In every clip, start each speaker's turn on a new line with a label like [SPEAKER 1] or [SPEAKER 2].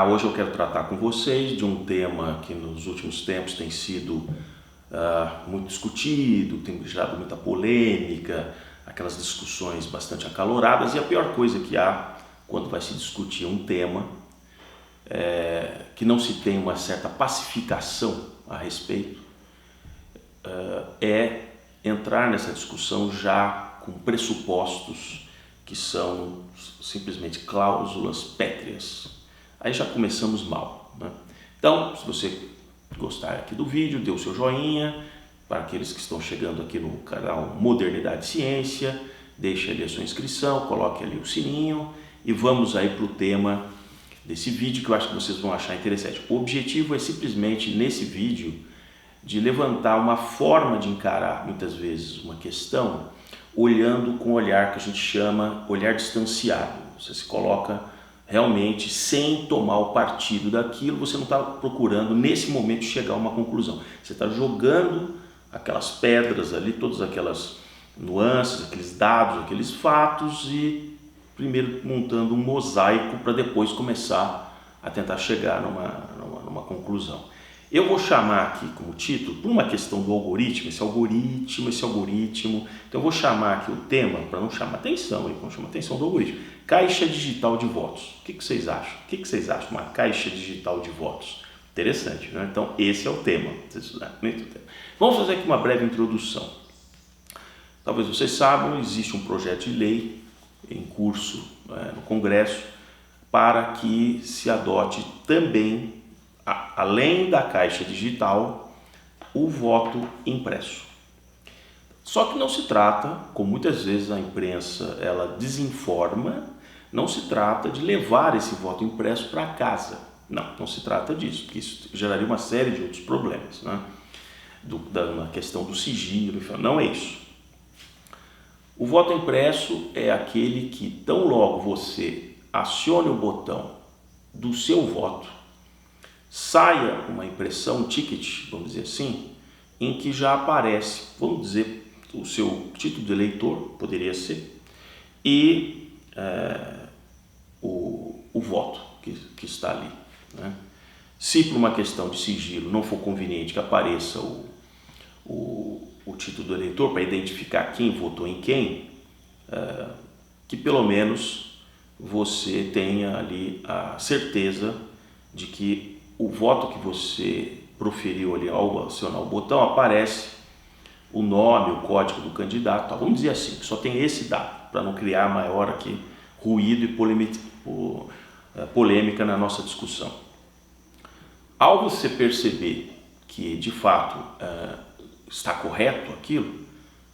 [SPEAKER 1] Hoje eu quero tratar com vocês de um tema que nos últimos tempos tem sido muito discutido, tem gerado muita polêmica, aquelas discussões bastante acaloradas, e a pior coisa que há quando vai se discutir um tema que não se tem uma certa pacificação a respeito, é entrar nessa discussão já com pressupostos que são simplesmente cláusulas pétreas. Aí já começamos mal, né? Então, se você gostar aqui do vídeo, dê o seu joinha. Para aqueles que estão chegando aqui no canal Modernidade e Ciência, deixe ali a sua inscrição, coloque ali o sininho e vamos aí para o tema desse vídeo que eu acho que vocês vão achar interessante. O objetivo é simplesmente nesse vídeo de levantar uma forma de encarar muitas vezes uma questão olhando com um olhar que a gente chama olhar distanciado. Você se coloca realmente sem tomar o partido daquilo, você não está procurando nesse momento chegar a uma conclusão. Você está jogando aquelas pedras ali, todas aquelas nuances, aqueles dados, aqueles fatos e primeiro montando um mosaico para depois começar a tentar chegar numa conclusão. Eu vou chamar aqui como título, por uma questão do algoritmo, esse algoritmo, então eu vou chamar aqui o tema, para não chamar atenção, vamos chamar atenção do algoritmo, caixa digital de votos. O que vocês acham? O que vocês acham? Uma caixa digital de votos? Interessante, né? Então esse é o tema. Vamos fazer aqui uma breve introdução. Talvez vocês saibam, existe um projeto de lei em curso no Congresso para que se adote também, além da caixa digital, o voto impresso. Só que não se trata, como muitas vezes a imprensa ela desinforma, não se trata de levar esse voto impresso para casa. Não se trata disso, porque isso geraria uma série de outros problemas, né? Na questão do sigilo, não é isso. O voto impresso é aquele que tão logo você acione o botão do seu voto, saia uma impressão, um ticket, vamos dizer assim, em que já aparece, vamos dizer, o seu título de eleitor, poderia ser, e o voto que está ali, né? Se por uma questão de sigilo não for conveniente que apareça o título do eleitor para identificar quem votou em quem, que pelo menos você tenha ali a certeza de que o voto que você proferiu ali ao acionar o botão aparece o nome, o código do candidato, vamos dizer assim, que só tem esse dado, para não criar maior aqui ruído e polêmica na nossa discussão. Ao você perceber que de fato está correto aquilo,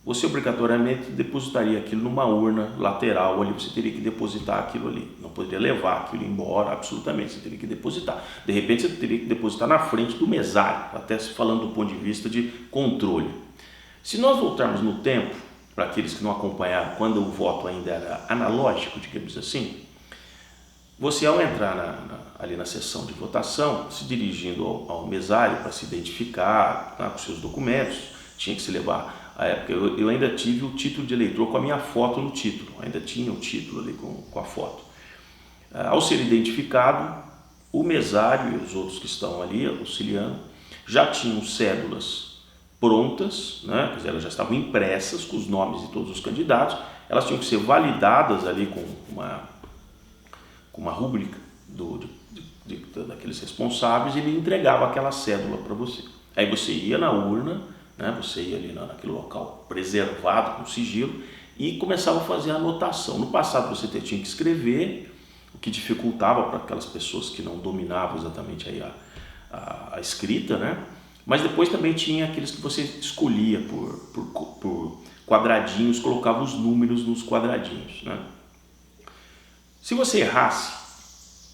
[SPEAKER 1] você obrigatoriamente depositaria aquilo numa urna lateral, ali você teria que depositar aquilo ali, não poderia levar aquilo embora absolutamente, você teria que depositar. De repente você teria que depositar na frente do mesário, até falando do ponto de vista de controle. Se nós voltarmos no tempo, para aqueles que não acompanharam, quando o voto ainda era analógico, digamos assim, você ao entrar ali na sessão de votação, se dirigindo ao mesário para se identificar com seus documentos, tinha que se levar, à época eu ainda tive o título de eleitor com a minha foto no título, ainda tinha o título ali com a foto. Ao ser identificado, o mesário e os outros que estão ali auxiliando já tinham cédulas prontas, né? Quer dizer, elas já estavam impressas com os nomes de todos os candidatos, elas tinham que ser validadas ali com uma rúbrica daqueles responsáveis, e ele entregava aquela cédula para você. Aí você ia na urna, né? Você ia ali naquele local preservado com sigilo e começava a fazer a anotação. No passado você tinha que escrever, o que dificultava para aquelas pessoas que não dominavam exatamente aí a escrita, né? Mas depois também tinha aqueles que você escolhia por quadradinhos, colocava os números nos quadradinhos, né? Se você errasse,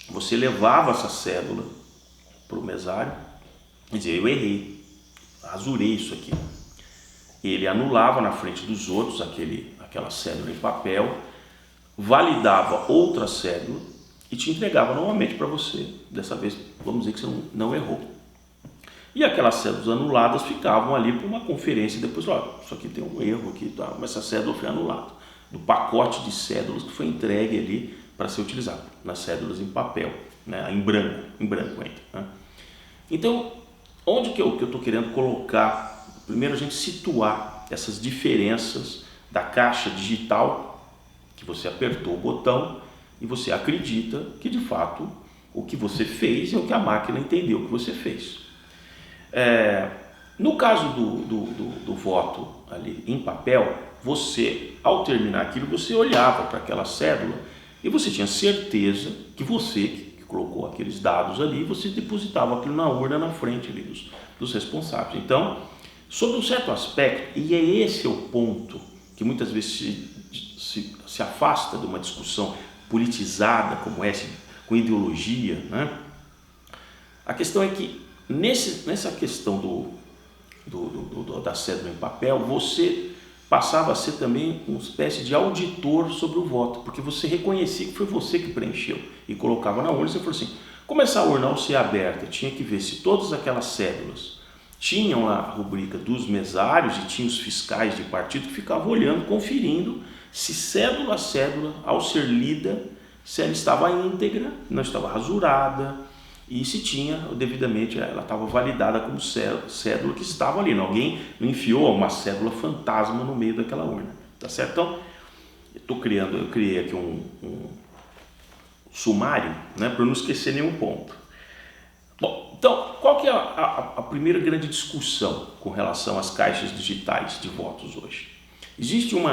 [SPEAKER 1] você levava essa cédula para o mesário e dizia: eu errei, rasurei isso aqui. Ele anulava na frente dos outros aquela cédula em papel, validava outra cédula e te entregava novamente para você. Dessa vez, vamos dizer que você não errou. E aquelas cédulas anuladas ficavam ali para uma conferência depois, isso aqui tem um erro aqui, tá? Mas essa cédula foi anulada, do pacote de cédulas que foi entregue ali para ser utilizado. nas cédulas em papel, né? Em branco ainda, né? Então, onde que eu estou querendo colocar? Primeiro, a gente situar essas diferenças da caixa digital, que você apertou o botão e você acredita que de fato o que você fez é o que a máquina entendeu que você fez. No caso do voto ali em papel, você, ao terminar aquilo, você olhava para aquela cédula e você tinha certeza que você que colocou aqueles dados ali, você depositava aquilo na urna na frente ali dos responsáveis. Então, sob um certo aspecto, e é esse o ponto que muitas vezes se afasta de uma discussão politizada como essa, com ideologia, né? A questão é que nessa questão da cédula em papel, você passava a ser também uma espécie de auditor sobre o voto, porque você reconhecia que foi você que preencheu e colocava na urna. Você falou assim, como essa urna ao ser aberta, tinha que ver se todas aquelas cédulas tinham a rubrica dos mesários e tinha os fiscais de partido que ficavam olhando, conferindo se cédula a cédula, ao ser lida, se ela estava íntegra, não estava rasurada, e se tinha devidamente, ela estava validada como cédula que estava ali. Alguém não enfiou uma cédula fantasma no meio daquela urna, tá certo? Então, eu criei aqui um sumário, né, para não esquecer nenhum ponto. Bom, então, qual que é a primeira grande discussão com relação às caixas digitais de votos hoje? Existe um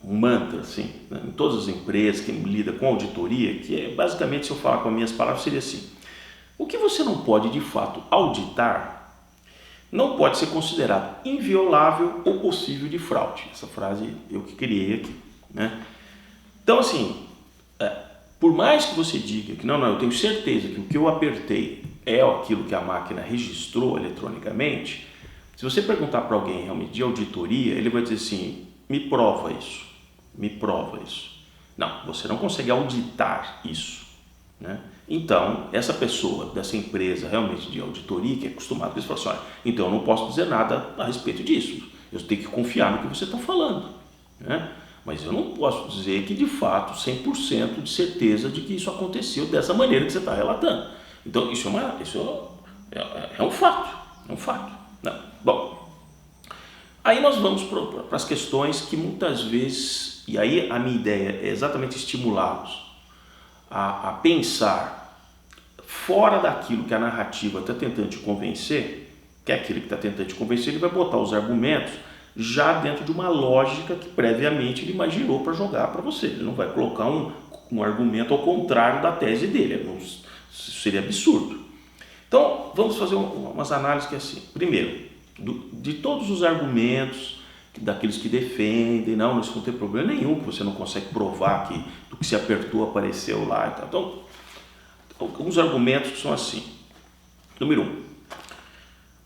[SPEAKER 1] mantra, assim, né, em todas as empresas que lida com auditoria, que é basicamente, se eu falar com as minhas palavras, seria assim: o que você não pode de fato auditar não pode ser considerado inviolável ou possível de fraude. Essa frase eu que criei aqui, né? Então, assim, por mais que você diga que não, eu tenho certeza que o que eu apertei é aquilo que a máquina registrou eletronicamente, se você perguntar para alguém realmente de auditoria, ele vai dizer assim: me prova isso. Não, você não consegue auditar isso, né? Então, essa pessoa dessa empresa realmente de auditoria, que é acostumada com isso, fala assim: olha, então eu não posso dizer nada a respeito disso, eu tenho que confiar no que você está falando, né? Mas eu não posso dizer que de fato 100% de certeza de que isso aconteceu dessa maneira que você está relatando. Então, isso é um fato. Não. Bom, aí nós vamos para as questões que muitas vezes, e aí a minha ideia é exatamente estimulá-los a pensar fora daquilo que a narrativa está tentando te convencer, que é aquilo que está tentando te convencer, ele vai botar os argumentos já dentro de uma lógica que previamente ele imaginou para jogar para você. Ele não vai colocar um argumento ao contrário da tese dele, isso seria absurdo. Então, vamos fazer umas análises que é assim. Primeiro, de todos os argumentos daqueles que defendem, não, isso não tem problema nenhum, que você não consegue provar que do que se apertou apareceu lá e tal. Então, alguns argumentos que são assim. Número 1,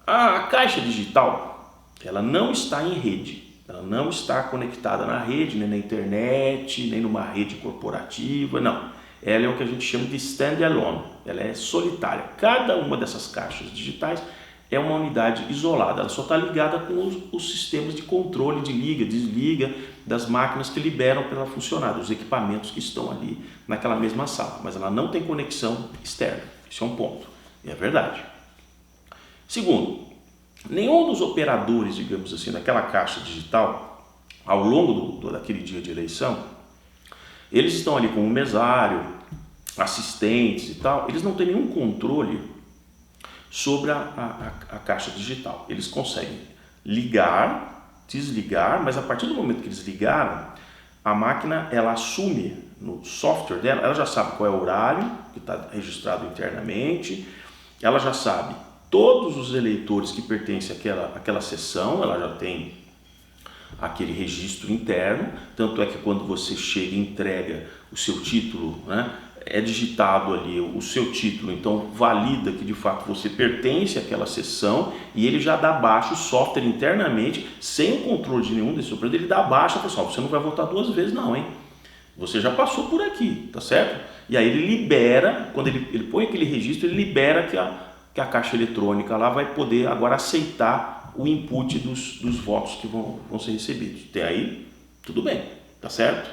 [SPEAKER 1] a caixa digital, ela não está em rede, ela não está conectada na rede, nem na internet, nem numa rede corporativa, não. Ela é o que a gente chama de standalone, ela é solitária. Cada uma dessas caixas digitais é uma unidade isolada, ela só está ligada com os sistemas de controle de liga, desliga das máquinas que liberam para ela funcionar, dos equipamentos que estão ali naquela mesma sala, mas ela não tem conexão externa. Isso é um ponto, e é verdade. Segundo, nenhum dos operadores, digamos assim, daquela caixa digital, ao longo daquele dia de eleição, eles estão ali como mesário, assistentes e tal, eles não têm nenhum controle sobre a caixa digital. Eles conseguem ligar, desligar, mas a partir do momento que eles ligaram, a máquina, ela assume no software dela, ela já sabe qual é o horário que está registrado internamente, ela já sabe todos os eleitores que pertencem àquela sessão, ela já tem aquele registro interno, tanto é que quando você chega e entrega o seu título, né, é digitado ali o seu título, então valida que de fato você pertence àquela sessão e ele já dá baixa o software internamente, sem o controle de nenhum desses operadores, ele dá baixa, pessoal, você não vai votar 2 vezes não, hein? Você já passou por aqui, tá certo? E aí ele libera, quando ele põe aquele registro, ele libera que a caixa eletrônica lá vai poder agora aceitar o input dos votos que vão ser recebidos. Até aí, tudo bem, tá certo?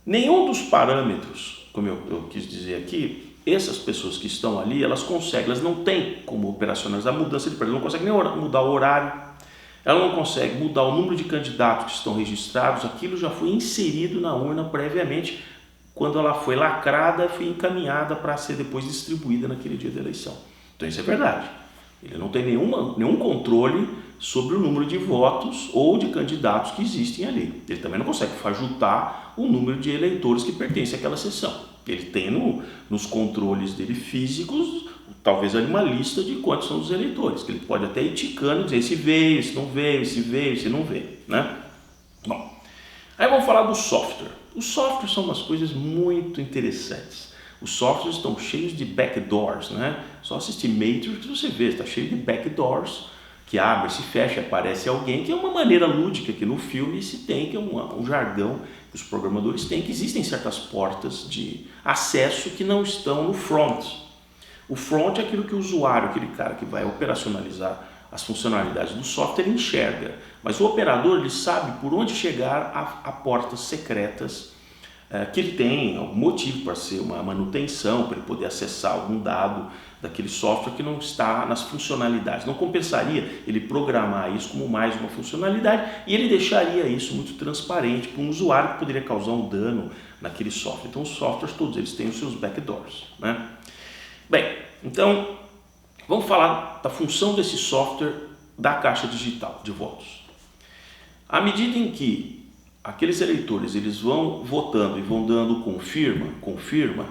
[SPEAKER 1] Nenhum dos parâmetros, como eu quis dizer aqui, essas pessoas que estão ali, elas conseguem, elas não têm como operacionalizar a mudança de preço, não conseguem nem mudar o horário, ela não consegue mudar o número de candidatos que estão registrados, aquilo já foi inserido na urna previamente, quando ela foi lacrada, foi encaminhada para ser depois distribuída naquele dia da eleição. Então isso é verdade. Ele não tem nenhum controle sobre o número de votos ou de candidatos que existem ali. Ele também não consegue fajutar o número de eleitores que pertencem àquela sessão. Ele tem nos controles dele físicos, talvez ali uma lista de quantos são os eleitores, que ele pode até ir ticando e dizer se veio, se não veio, se veio, se não veio, né? Bom, aí vamos falar do software. Os softwares são umas coisas muito interessantes. Os softwares estão cheios de backdoors, né? Só assistir Matrix você vê, está cheio de backdoors que abre, se fecha, aparece alguém, que é uma maneira lúdica que no filme se tem, que é um jargão que os programadores têm, que existem certas portas de acesso que não estão no front. O front é aquilo que o usuário, aquele cara que vai operacionalizar as funcionalidades do software, enxerga, mas o operador ele sabe por onde chegar a portas secretas que ele tem algum motivo para ser uma manutenção, para ele poder acessar algum dado daquele software que não está nas funcionalidades. Não compensaria ele programar isso como mais uma funcionalidade e ele deixaria isso muito transparente para um usuário que poderia causar um dano naquele software. Então os softwares todos eles têm os seus backdoors, né? Bem, então vamos falar da função desse software da caixa digital de votos. À medida em que aqueles eleitores eles vão votando e vão dando confirma,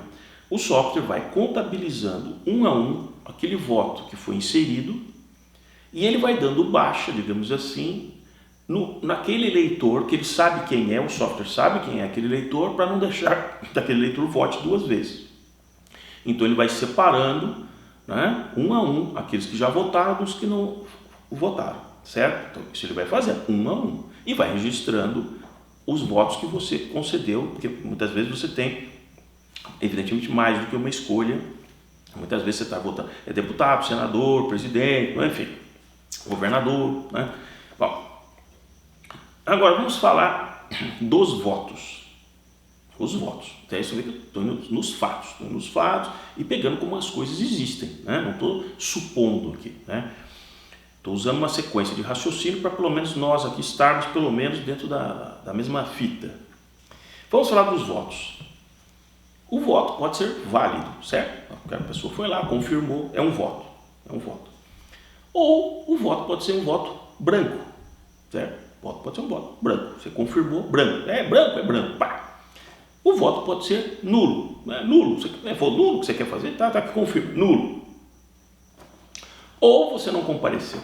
[SPEAKER 1] o software vai contabilizando um a um aquele voto que foi inserido e ele vai dando baixa, digamos assim, naquele eleitor que ele sabe quem é, o software sabe quem é aquele eleitor, para não deixar que aquele eleitor vote duas vezes. Então ele vai separando, né, um a um aqueles que já votaram dos que não votaram, certo? Então isso ele vai fazer um a um e vai registrando os votos que você concedeu, porque muitas vezes você tem, evidentemente, mais do que uma escolha. Muitas vezes você está votando, é deputado, senador, presidente, enfim, governador, né? Bom, agora vamos falar dos votos. Os votos. Até isso eu estou indo nos fatos e pegando como as coisas existem, né? Não estou supondo aqui, né? Estou usando uma sequência de raciocínio para pelo menos nós aqui estarmos pelo menos dentro da mesma fita. Vamos falar dos votos. O voto pode ser válido, certo? A pessoa foi lá, confirmou, é um voto. Ou o voto pode ser um voto branco, certo? O voto pode ser um voto branco. Você confirmou, branco. É branco, pá. O voto pode ser nulo. Nulo. For nulo que você quer fazer, tá que confirma. Nulo. Ou você não compareceu.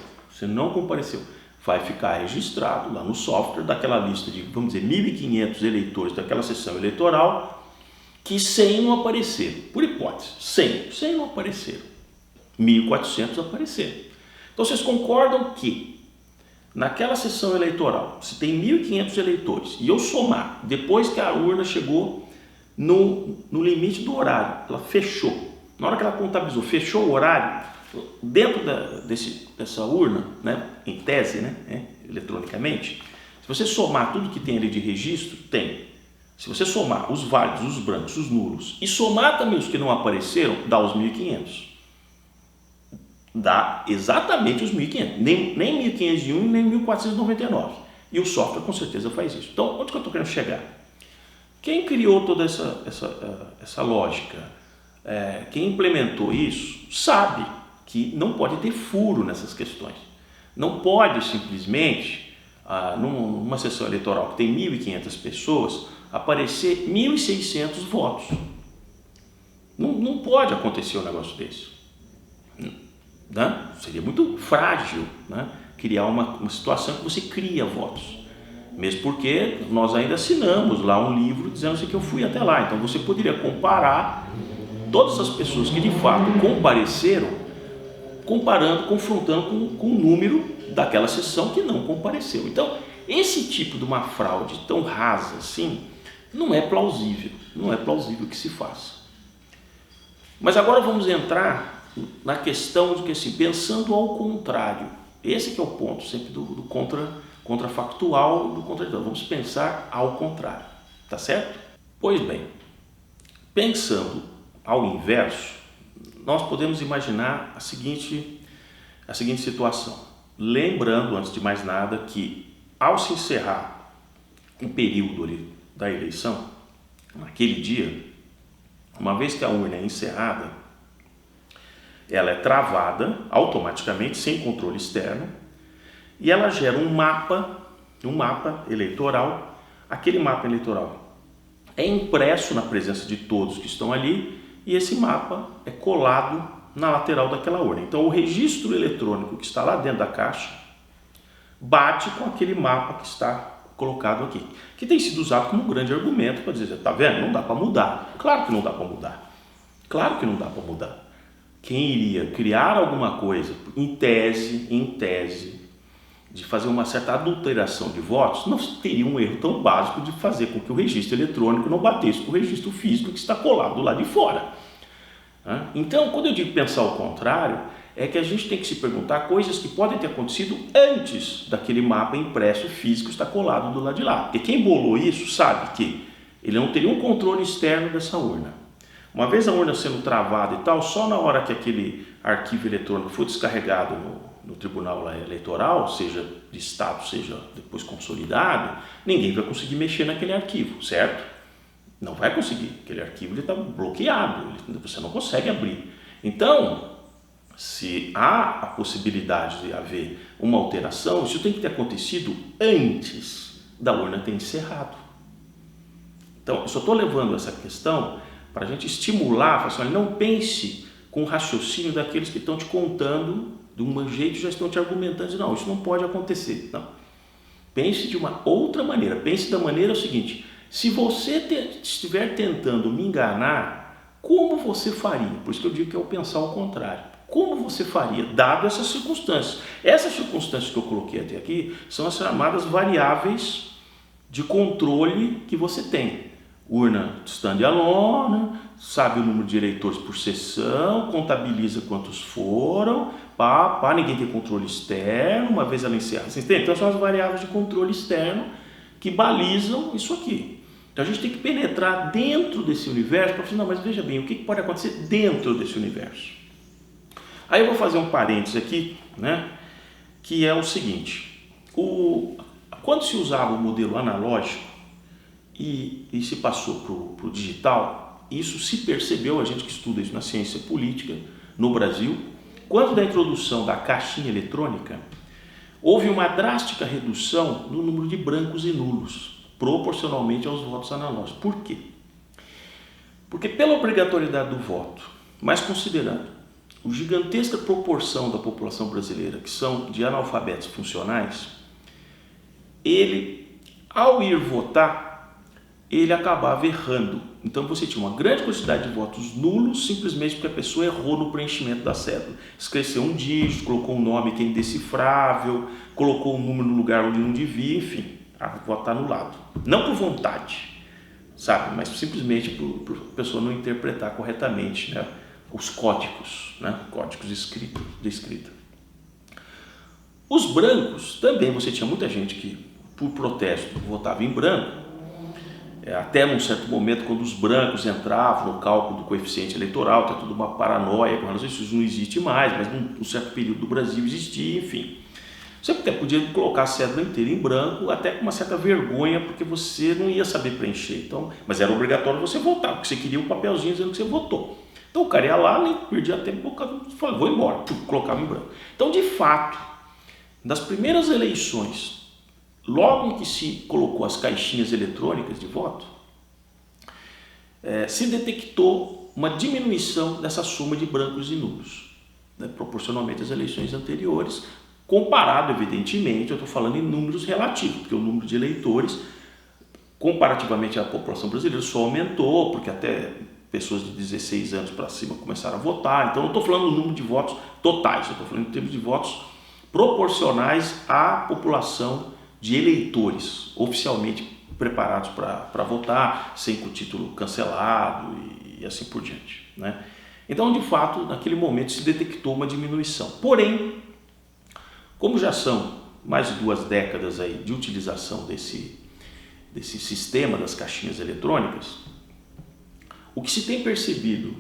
[SPEAKER 1] Vai ficar registrado lá no software daquela lista de, vamos dizer, 1.500 eleitores daquela sessão eleitoral que 100 não apareceram. Por hipótese, 100 não apareceram. 1.400 apareceram. Então vocês concordam que naquela sessão eleitoral, se tem 1.500 eleitores e eu somar, depois que a urna chegou no limite do horário, ela fechou. Na hora que ela contabilizou, fechou o horário, dentro dessa urna, né, em tese, né, eletronicamente, se você somar tudo que tem ali de registro, tem. Se você somar os válidos, os brancos, os nulos, e somar também os que não apareceram, dá os 1.500. Dá exatamente os 1.500. Nem 1.501 nem 1.499. E o software com certeza faz isso. Então, onde que eu estou querendo chegar? Quem criou toda essa lógica, quem implementou isso, sabe que não pode ter furo nessas questões. Não pode simplesmente, numa sessão eleitoral que tem 1.500 pessoas, aparecer 1.600 votos. Não pode acontecer um negócio desse. Né? Seria muito frágil, né? Criar uma situação que você cria votos. Mesmo porque nós ainda assinamos lá um livro dizendo assim que eu fui até lá. Então você poderia comparar todas as pessoas que de fato compareceram, confrontando com o número daquela sessão que não compareceu. Então, esse tipo de uma fraude tão rasa assim, não é plausível que se faça. Mas agora vamos entrar na questão de que, assim, pensando ao contrário, esse que é o ponto sempre do contrafactual e do contraditório. Vamos pensar ao contrário, tá certo? Pois bem, pensando ao inverso, nós podemos imaginar a seguinte situação. Lembrando, antes de mais nada, que ao se encerrar o período ali da eleição, naquele dia, uma vez que a urna é encerrada, ela é travada automaticamente, sem controle externo, e ela gera um mapa eleitoral. Aquele mapa eleitoral é impresso na presença de todos que estão ali, e esse mapa é colado na lateral daquela urna. Então o registro eletrônico que está lá dentro da caixa bate com aquele mapa que está colocado aqui, que tem sido usado como um grande argumento para dizer, tá vendo? Não dá para mudar. Claro que não dá para mudar. Claro que não dá para mudar. Quem iria criar alguma coisa em tese, de fazer uma certa adulteração de votos, não teria um erro tão básico de fazer com que o registro eletrônico não batesse com o registro físico que está colado lá de fora. Então, quando eu digo pensar ao contrário, é que a gente tem que se perguntar coisas que podem ter acontecido antes daquele mapa impresso físico estar colado do lado de lá. Porque quem bolou isso sabe que ele não teria um controle externo dessa urna. Uma vez a urna sendo travada e tal, só na hora que aquele arquivo eletrônico for descarregado no tribunal eleitoral, seja de estado, seja depois consolidado, ninguém vai conseguir mexer naquele arquivo, certo? Não vai conseguir, aquele arquivo está bloqueado, você não consegue abrir. Então, se há a possibilidade de haver uma alteração, isso tem que ter acontecido antes da urna ter encerrado. Então, eu só estou levando essa questão para a gente estimular, falar assim, olha, não pense com o raciocínio daqueles que estão te contando de um jeito e já estão te argumentando, não, isso não pode acontecer. Não. Pense de uma outra maneira, pense da maneira seguinte, se você estiver tentando me enganar, como você faria? Por isso que eu digo que é o pensar ao contrário. Como você faria, dado essas circunstâncias? Essas circunstâncias que eu coloquei até aqui são as chamadas variáveis de controle que você tem. Urna stand-alone, sabe o número de eleitores por sessão, contabiliza quantos foram, ninguém tem controle externo, uma vez ela encerra. Então são as variáveis de controle externo que balizam isso aqui. Então a gente tem que penetrar dentro desse universo para falar, não, mas veja bem, o que pode acontecer dentro desse universo? Aí eu vou fazer um parênteses aqui, né, que é o seguinte, quando se usava o modelo analógico e se passou para o digital, isso se percebeu, a gente que estuda isso na ciência política no Brasil, quando da introdução da caixinha eletrônica, houve uma drástica redução no número de brancos e nulos, proporcionalmente aos votos analógicos. Por quê? Porque pela obrigatoriedade do voto, mas considerando a gigantesca proporção da população brasileira que são de analfabetos funcionais, ele, ao ir votar, ele acabava errando. Então você tinha uma grande quantidade de votos nulos simplesmente porque a pessoa errou no preenchimento da cédula. Esqueceu um dígito, colocou um nome que é indecifrável, colocou um número no lugar onde não devia, enfim, a voto está anulado. Não por vontade, sabe, mas simplesmente por a pessoa não interpretar corretamente, né, os códigos, né, códigos de escrita. Os brancos, também você tinha muita gente que, por protesto, votava em branco, até num certo momento, quando os brancos entravam no cálculo do coeficiente eleitoral, tem toda uma paranoia com relação a isso, não existe mais, mas num certo período do Brasil existia, enfim. Você até podia colocar a cédula inteira em branco, até com uma certa vergonha, porque você não ia saber preencher. Então, mas era obrigatório você votar, porque você queria um papelzinho dizendo que você votou. Então o cara ia lá, nem perdia tempo, falava, vou embora, colocava em branco. Então, de fato, nas primeiras eleições, logo em que se colocou as caixinhas eletrônicas de voto, se detectou uma diminuição dessa soma de brancos e nulos, né, proporcionalmente às eleições anteriores, comparado, evidentemente, eu estou falando em números relativos, porque o número de eleitores, comparativamente à população brasileira, só aumentou, porque até pessoas de 16 anos para cima começaram a votar. Então, não estou falando do número de votos totais, eu estou falando em termos de votos proporcionais à população de eleitores oficialmente preparados para votar, sem com o título cancelado e assim por diante, né? Então, de fato, naquele momento se detectou uma diminuição. Porém, como já são mais de 2 décadas aí de utilização desse sistema das caixinhas eletrônicas, O que se tem percebido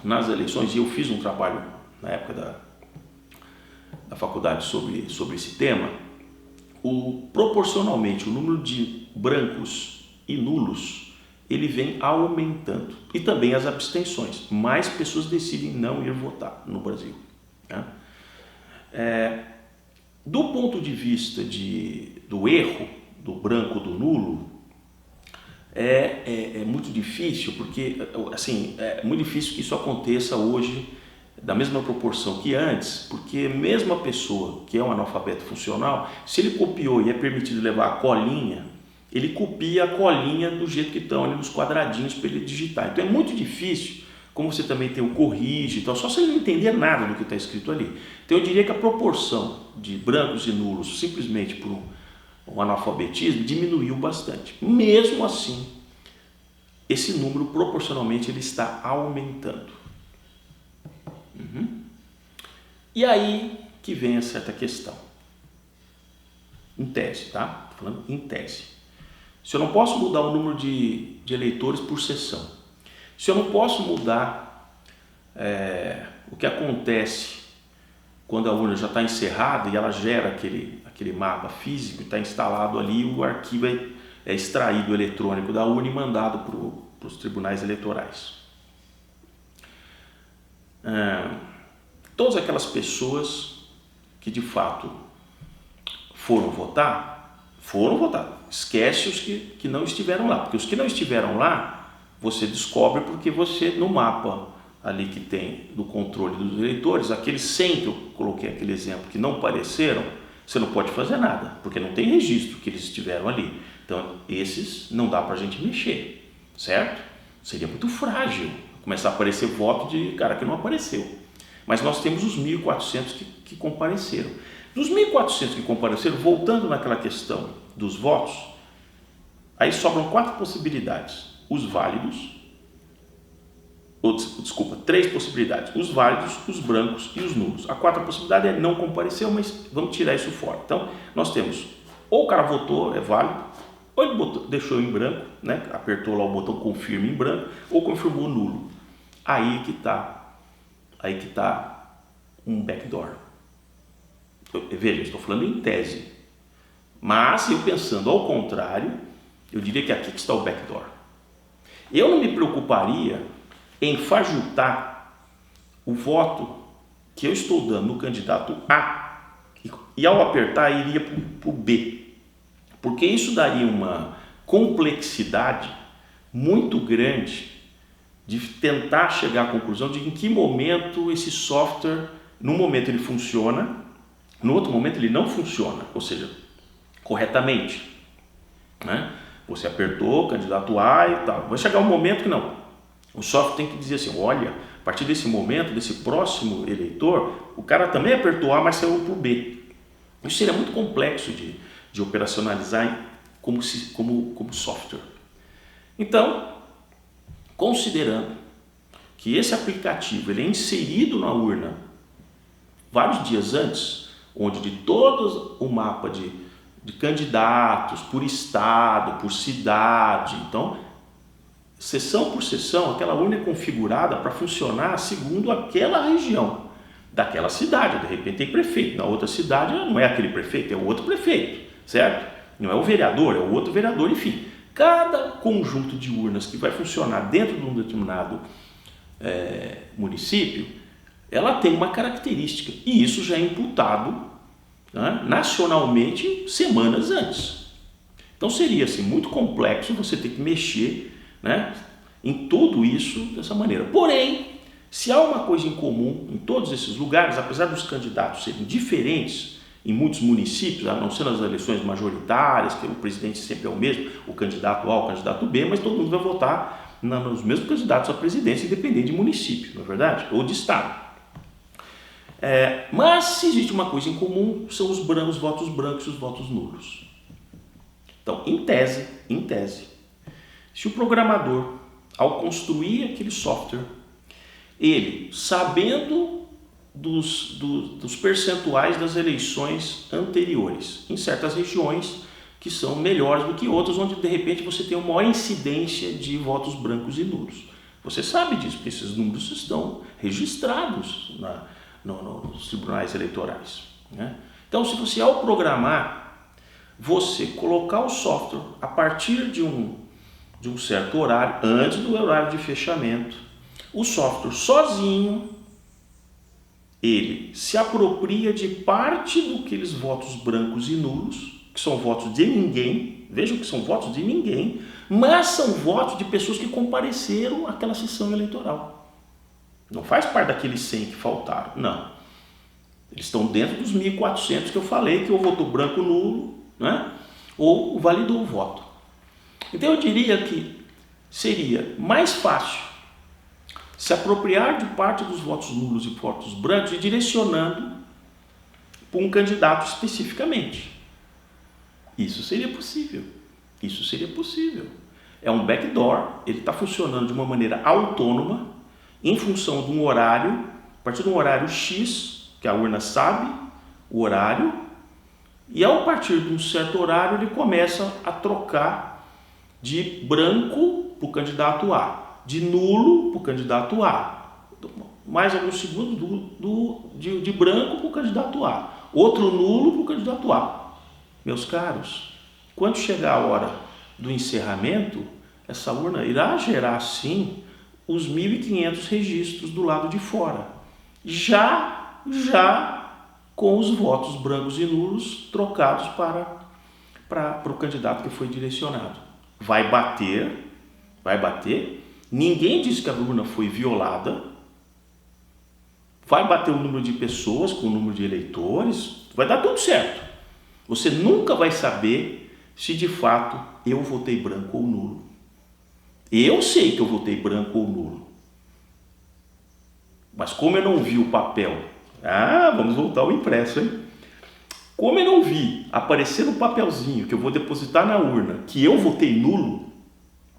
[SPEAKER 1] nas eleições, e eu fiz um trabalho na época da faculdade sobre esse tema, proporcionalmente o número de brancos e nulos, ele vem aumentando. E também as abstenções. Mais pessoas decidem não ir votar no Brasil, né? Do ponto de vista do erro, do branco, do nulo, é muito difícil, porque assim, é muito difícil que isso aconteça hoje da mesma proporção que antes, porque mesmo a pessoa que é um analfabeto funcional, se ele copiou e é permitido levar a colinha, ele copia a colinha do jeito que estão ali nos quadradinhos para ele digitar. Então é muito difícil, como você também tem o corrige, então, só se ele não entender nada do que está escrito ali. Então eu diria que a proporção de brancos e nulos simplesmente por um analfabetismo diminuiu bastante. Mesmo assim, esse número proporcionalmente ele está aumentando. E aí que vem a certa questão. Em tese, tá? Estou falando em tese. Se eu não posso mudar o número de eleitores por sessão, se eu não posso mudar o que acontece quando a urna já está encerrada e ela gera aquele mapa físico, está instalado ali, o arquivo é extraído eletrônico da urna e mandado para os tribunais eleitorais. Todas aquelas pessoas que de fato foram votar, esquece os que não estiveram lá, porque os que não estiveram lá, você descobre porque você, no mapa ali que tem do controle dos eleitores, aqueles 100 que eu coloquei aquele exemplo que não apareceram, você não pode fazer nada, porque não tem registro que eles estiveram ali. Então esses não dá para a gente mexer, certo? Seria muito frágil começar a aparecer voto de cara que não apareceu. Mas nós temos os 1.400 que compareceram. Dos 1.400 que compareceram, voltando naquela questão dos votos, aí sobram 4 possibilidades. Os válidos, desculpa, 3 possibilidades. Os válidos, os brancos e os nulos. A 4ª possibilidade é não compareceu, mas vamos tirar isso fora. Então, nós temos, ou o cara votou, é válido, ou ele deixou em branco, né? Apertou lá o botão confirma em branco, ou confirmou nulo. Aí que está um backdoor. Veja, estou falando em tese, mas eu pensando ao contrário, eu diria que aqui que está o backdoor. Eu não me preocuparia em fajutar o voto que eu estou dando no candidato A e ao apertar iria para o B, porque isso daria uma complexidade muito grande de tentar chegar à conclusão de em que momento esse software, num momento ele funciona, no outro momento ele não funciona, ou seja, corretamente, né? Você apertou, candidato A e tal, vai chegar um momento que não, o software tem que dizer assim, olha, a partir desse momento, desse próximo eleitor, o cara também apertou A, mas saiu para o B. Isso seria muito complexo de operacionalizar como software. Então, considerando que esse aplicativo ele é inserido na urna vários dias antes, onde de todo o mapa de candidatos, por estado, por cidade, então, sessão por sessão, aquela urna é configurada para funcionar segundo aquela região, daquela cidade. De repente tem prefeito, na outra cidade não é aquele prefeito, é o outro prefeito, certo? Não é o vereador, é o outro vereador, enfim. Cada conjunto de urnas que vai funcionar dentro de um determinado município, ela tem uma característica, e isso já é imputado, né, nacionalmente semanas antes. Então seria assim, muito complexo você ter que mexer, né, em tudo isso dessa maneira. Porém, se há uma coisa em comum em todos esses lugares, apesar dos candidatos serem diferentes em muitos municípios, a não ser nas eleições majoritárias, que o presidente sempre é o mesmo, o candidato A, o candidato B, mas todo mundo vai votar nos mesmos candidatos à presidência, independente de município, não é verdade? Ou de estado. Mas se existe uma coisa em comum, são os votos brancos e os votos nulos. Então, em tese, se o programador, ao construir aquele software, ele, sabendo dos percentuais das eleições anteriores, em certas regiões que são melhores do que outras, onde de repente você tem uma maior incidência de votos brancos e nulos. Você sabe disso, porque esses números estão registrados nos tribunais eleitorais, né? Então, se você, ao programar, você colocar o software a partir de um certo horário, antes do horário de fechamento, o software sozinho, ele se apropria de parte daqueles votos brancos e nulos, que são votos de ninguém, vejam que são votos de ninguém, mas são votos de pessoas que compareceram àquela sessão eleitoral. Não faz parte daqueles 100 que faltaram, não. Eles estão dentro dos 1.400 que eu falei, que ou votou branco nulo, né? Ou validou o voto. Então eu diria que seria mais fácil se apropriar de parte dos votos nulos e votos brancos e direcionando para um candidato especificamente. Isso seria possível. Isso seria possível. É um backdoor, ele está funcionando de uma maneira autônoma, em função de um horário, a partir de um horário X, que a urna sabe o horário, e a partir de um certo horário ele começa a trocar de branco para o candidato A, de nulo para o candidato A, mais alguns segundos de branco para o candidato A, outro nulo para o candidato A. Meus caros, quando chegar a hora do encerramento, essa urna irá gerar sim os 1.500 registros do lado de fora, já com os votos brancos e nulos trocados para o candidato que foi direcionado. Vai bater, ninguém disse que a urna foi violada, vai bater o número de pessoas com o número de eleitores, vai dar tudo certo. Você nunca vai saber se de fato eu votei branco ou nulo. Eu sei que eu votei branco ou nulo, mas como eu não vi o papel, vamos voltar ao impresso, hein? Como eu não vi aparecer no papelzinho que eu vou depositar na urna que eu votei nulo,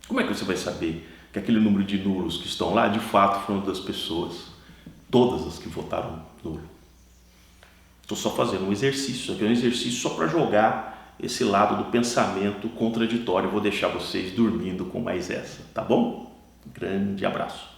[SPEAKER 1] como é que você vai saber que aquele número de nulos que estão lá de fato foram das pessoas, todas as que votaram nulo? Estou só fazendo um exercício, aqui é um exercício só para jogar esse lado do pensamento contraditório. Eu vou deixar vocês dormindo com mais essa, tá bom? Grande abraço.